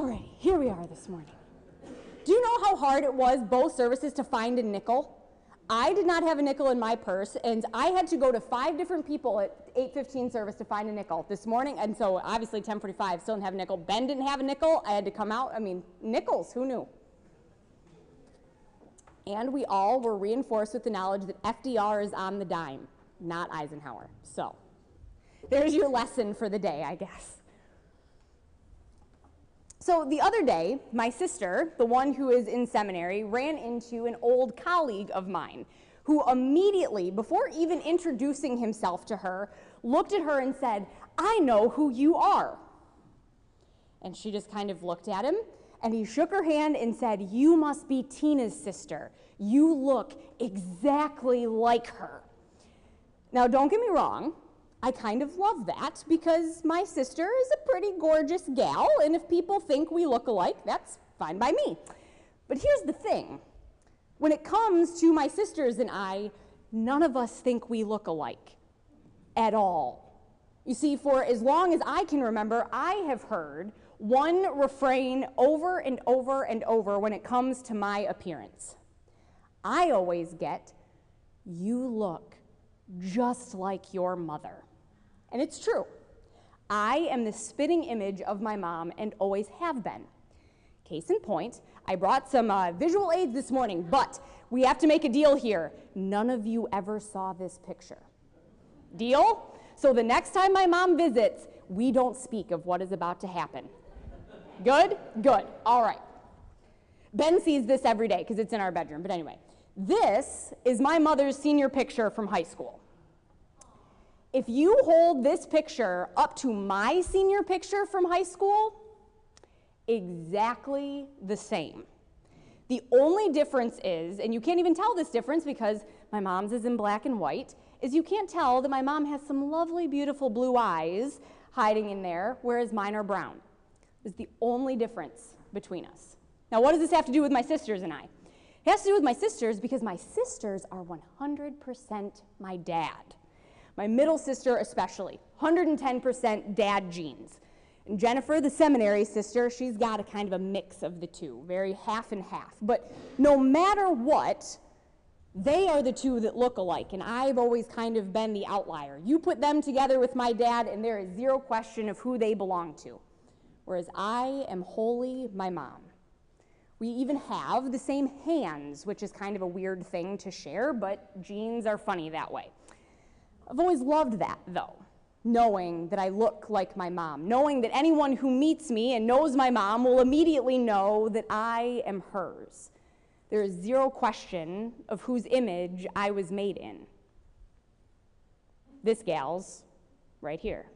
Alrighty, here we are this morning. Do you know how hard it was both services to find a nickel? I did not have a nickel in my purse, and I had to go to 5 different people at 8:15 service to find a nickel this morning, and so obviously 10:45 still didn't have a nickel. Ben didn't have a nickel. I had to come out. I mean, nickels, who knew? And we all were reinforced with the knowledge that FDR is on the dime, not Eisenhower. So there's your lesson for the day, I guess. So the other day, my sister, the one who is in seminary, ran into an old colleague of mine who immediately, before even introducing himself to her, looked at her and said, "I know who you are." And she just kind of looked at him, and he shook her hand and said, "You must be Tina's sister. You look exactly like her." Now, don't get me wrong. I kind of love that because my sister is a pretty gorgeous gal, and if people think we look alike, that's fine by me. But here's the thing. When it comes to my sisters and I, none of us think we look alike at all. You see, for as long as I can remember, I have heard one refrain over and over and over when it comes to my appearance. I always get, "You look just like your mother." And it's true. I am the spitting image of my mom and always have been. Case in point, I brought some visual aids this morning, but we have to make a deal here. None of you ever saw this picture. Deal? So the next time my mom visits, we don't speak of what is about to happen. Good? Good. All right. Ben sees this every day because it's in our bedroom. But anyway, this is my mother's senior picture from high school. If you hold this picture up to my senior picture from high school, exactly the same. The only difference is, and you can't even tell this difference because my mom's is in black and white, is you can't tell that my mom has some lovely, beautiful blue eyes hiding in there, whereas mine are brown. It's the only difference between us. Now, what does this have to do with my sisters and I? It has to do with my sisters because my sisters are 100% my dad. My middle sister especially, 110% dad genes. And Jennifer, the seminary sister, she's got a kind of a mix of the two, very half and half. But no matter what, they are the two that look alike, and I've always kind of been the outlier. You put them together with my dad, and there is zero question of who they belong to, whereas I am wholly my mom. We even have the same hands, which is kind of a weird thing to share, but genes are funny that way. I've always loved that, though, knowing that I look like my mom, knowing that anyone who meets me and knows my mom will immediately know that I am hers. There is zero question of whose image I was made in. This gal's right here.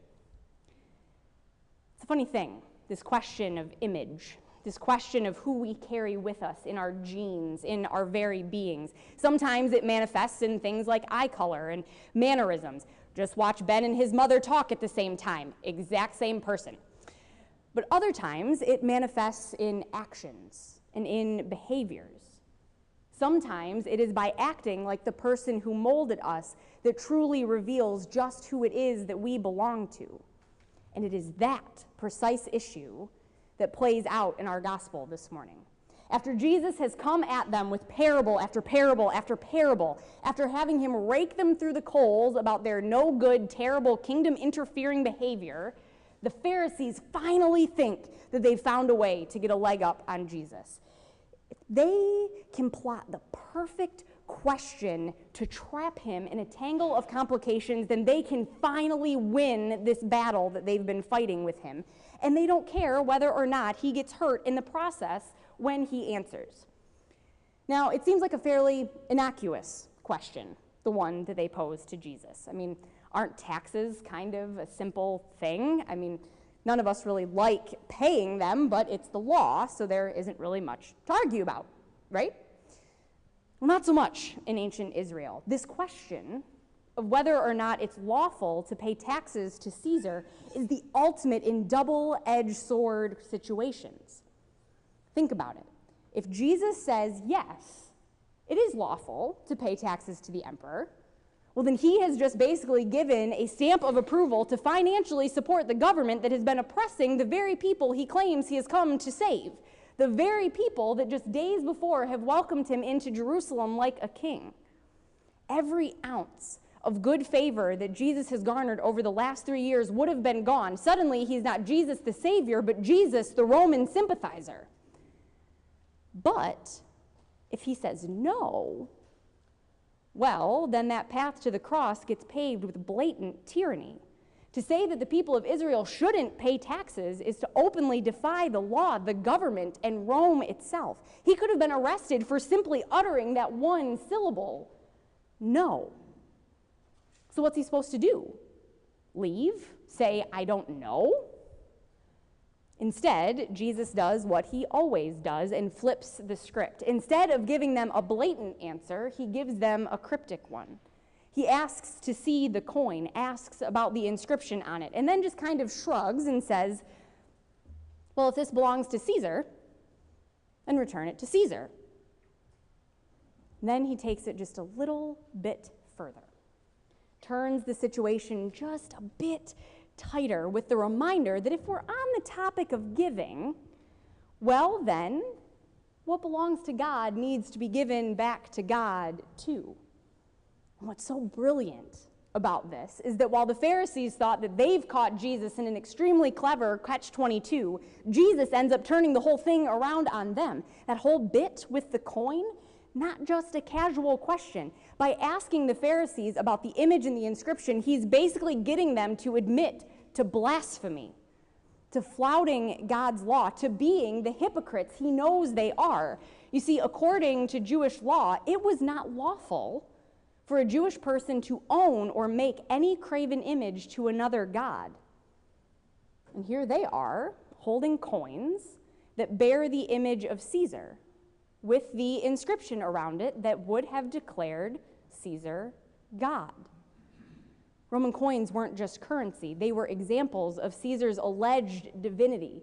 It's a funny thing, this question of image. This question of who we carry with us in our genes, in our very beings. Sometimes it manifests in things like eye color and mannerisms. Just watch Ben and his mother talk at the same time, exact same person. But other times it manifests in actions and in behaviors. Sometimes it is by acting like the person who molded us that truly reveals just who it is that we belong to. And it is that precise issue that plays out in our gospel this morning. After Jesus has come at them with parable after parable after parable, after having him rake them through the coals about their no good, terrible, kingdom-interfering behavior, the Pharisees finally think that they've found a way to get a leg up on Jesus. If they can plot the perfect question to trap him in a tangle of complications, then they can finally win this battle that they've been fighting with him. And they don't care whether or not he gets hurt in the process when he answers. Now, it seems like a fairly innocuous question, the one that they pose to Jesus. I mean, aren't taxes kind of a simple thing? I mean, none of us really like paying them, but it's the law, so there isn't really much to argue about, right? Well, not so much in ancient Israel. This question of whether or not it's lawful to pay taxes to Caesar is the ultimate in double-edged sword situations. Think about it. If Jesus says, yes, it is lawful to pay taxes to the emperor, Well, then he has just basically given a stamp of approval to financially support the government that has been oppressing the very people he claims he has come to save. The very people that just days before have welcomed him into Jerusalem like a king. Every ounce of good favor that Jesus has garnered over the last 3 years would have been gone. Suddenly, he's not Jesus the Savior, but Jesus the Roman sympathizer. But if he says no, well, then that path to the cross gets paved with blatant tyranny. To say that the people of Israel shouldn't pay taxes is to openly defy the law, the government, and Rome itself. He could have been arrested for simply uttering that one syllable, no. So what's he supposed to do? Leave? Say, I don't know? Instead, Jesus does what he always does and flips the script. Instead of giving them a blatant answer, he gives them a cryptic one. He asks to see the coin, asks about the inscription on it, and then just kind of shrugs and says, well, if this belongs to Caesar, then return it to Caesar. And then he takes it just a little bit further, turns the situation just a bit tighter with the reminder that if we're on the topic of giving, well then, what belongs to God needs to be given back to God too. And what's so brilliant about this is that while the Pharisees thought that they've caught Jesus in an extremely clever catch-22, Jesus ends up turning the whole thing around on them. That whole bit with the coin, not just a casual question. By asking the Pharisees about the image and the inscription, he's basically getting them to admit to blasphemy, to flouting God's law, to being the hypocrites he knows they are. You see, according to Jewish law, it was not lawful for a Jewish person to own or make any graven image to another god. And here they are, holding coins that bear the image of Caesar, with the inscription around it that would have declared Caesar God. Roman coins weren't just currency, they were examples of Caesar's alleged divinity.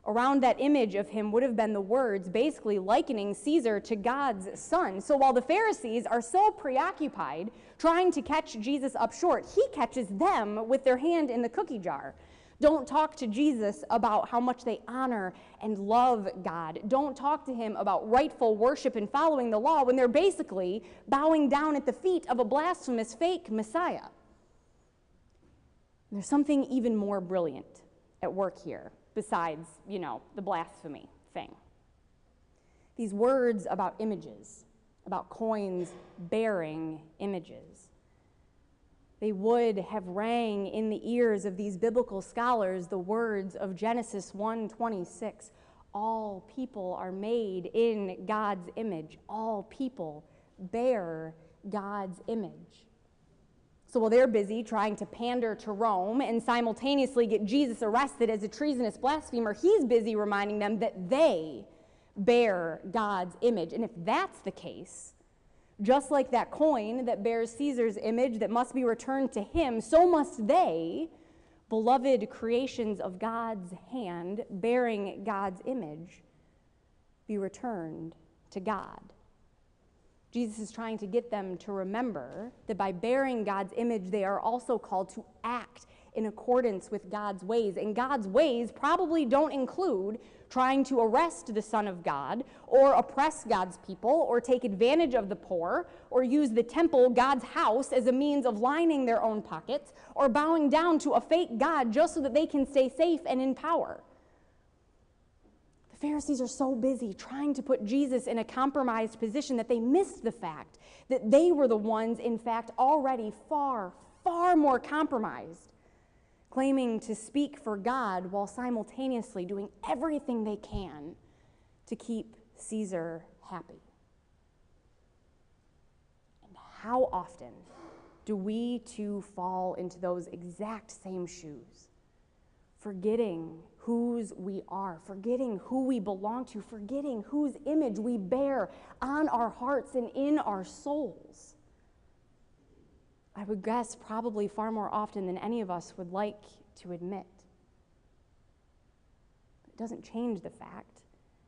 Around that image of him would have been the words basically likening Caesar to God's son. So while the Pharisees are so preoccupied trying to catch Jesus up short, he catches them with their hand in the cookie jar. Don't talk to Jesus about how much they honor and love God. Don't talk to him about rightful worship and following the law when they're basically bowing down at the feet of a blasphemous fake Messiah. There's something even more brilliant at work here besides, the blasphemy thing. These words about images, about coins bearing images, they would have rang in the ears of these biblical scholars the words of Genesis 1:26. All people are made in God's image. All people bear God's image. So while they're busy trying to pander to Rome and simultaneously get Jesus arrested as a treasonous blasphemer, he's busy reminding them that they bear God's image. And if that's the case, just like that coin that bears Caesar's image that must be returned to him, so must they, beloved creations of God's hand, bearing God's image, be returned to God. Jesus is trying to get them to remember that by bearing God's image, they are also called to act in accordance with God's ways. And God's ways probably don't include trying to arrest the Son of God, or oppress God's people, or take advantage of the poor, or use the temple, God's house, as a means of lining their own pockets, or bowing down to a fake God just so that they can stay safe and in power. The Pharisees are so busy trying to put Jesus in a compromised position that they missed the fact that they were the ones, in fact, already far, far more compromised, claiming to speak for God while simultaneously doing everything they can to keep Caesar happy. And how often do we too fall into those exact same shoes, forgetting whose we are, forgetting who we belong to, forgetting whose image we bear on our hearts and in our souls? I would guess probably far more often than any of us would like to admit. It doesn't change the fact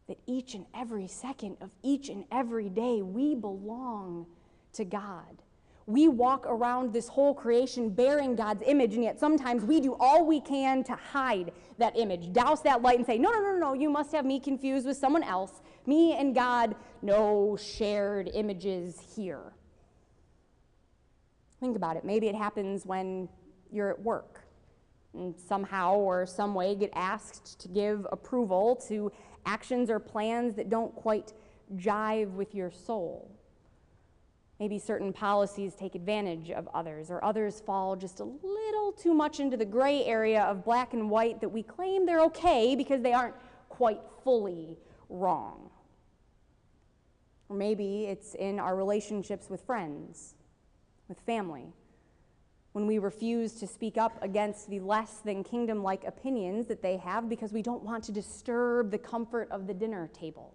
that each and every second of each and every day we belong to God. We walk around this whole creation bearing God's image, and yet sometimes we do all we can to hide that image, douse that light and say, no, no, no, no, you must have me confused with someone else. Me and God, no shared images here. Think about it. Maybe it happens when you're at work and somehow or some way get asked to give approval to actions or plans that don't quite jive with your soul. Maybe certain policies take advantage of others, or others fall just a little too much into the gray area of black and white that we claim they're okay because they aren't quite fully wrong. Or maybe it's in our relationships with friends, with family, when we refuse to speak up against the less than kingdom-like opinions that they have because we don't want to disturb the comfort of the dinner table.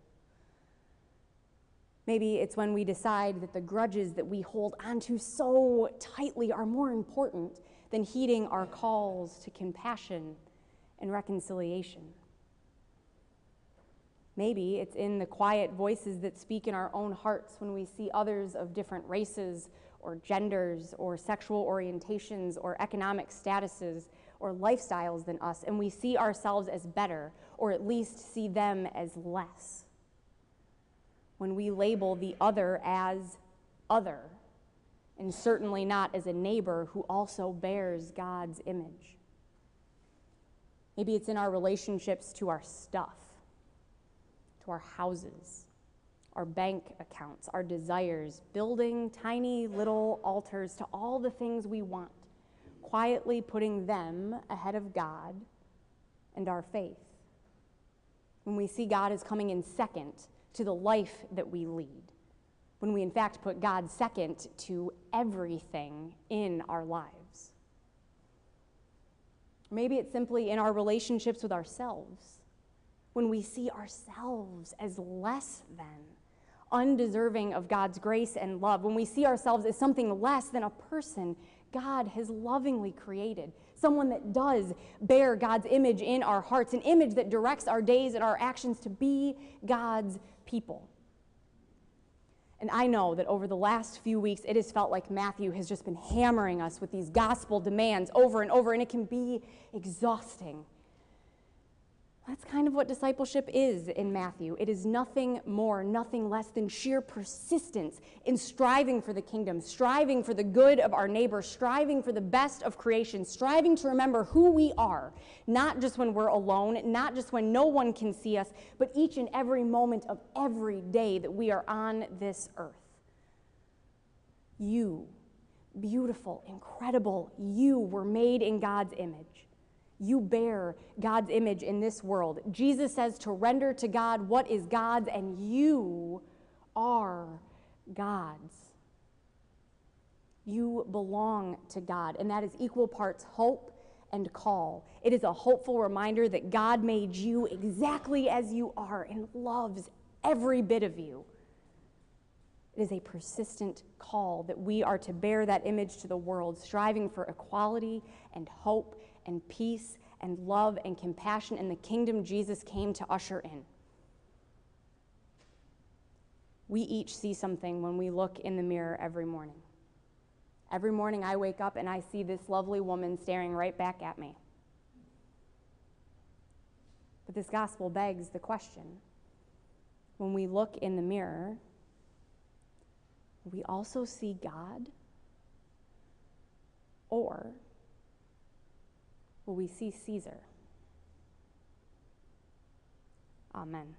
Maybe it's when we decide that the grudges that we hold onto so tightly are more important than heeding our calls to compassion and reconciliation. Maybe it's in the quiet voices that speak in our own hearts when we see others of different races or genders or sexual orientations or economic statuses or lifestyles than us, and we see ourselves as better, or at least see them as less. When we label the other as other, and certainly not as a neighbor who also bears God's image. Maybe it's in our relationships to our stuff, to our houses, our bank accounts, our desires, building tiny little altars to all the things we want, quietly putting them ahead of God and our faith. When we see God as coming in second to the life that we lead, when we in fact put God second to everything in our lives. Maybe it's simply in our relationships with ourselves, when we see ourselves as less than, undeserving of God's grace and love, when we see ourselves as something less than a person God has lovingly created, someone that does bear God's image in our hearts, an image that directs our days and our actions to be God's people. And I know that over the last few weeks, it has felt like Matthew has just been hammering us with these gospel demands over and over, and it can be exhausting. That's kind of what discipleship is in Matthew. It is nothing more, nothing less than sheer persistence in striving for the kingdom, striving for the good of our neighbor, striving for the best of creation, striving to remember who we are, not just when we're alone, not just when no one can see us, but each and every moment of every day that we are on this earth. You, beautiful, incredible, you were made in God's image. You bear God's image in this world. Jesus says to render to God what is God's, and you are God's. You belong to God, and that is equal parts hope and call. It is a hopeful reminder that God made you exactly as you are and loves every bit of you. It is a persistent call that we are to bear that image to the world, striving for equality and hope and peace and love and compassion and the kingdom Jesus came to usher in. We each see something when we look in the mirror every morning. Every morning I wake up and I see this lovely woman staring right back at me. But this gospel begs the question, when we look in the mirror, will we also see God? Or will we see Caesar? Amen.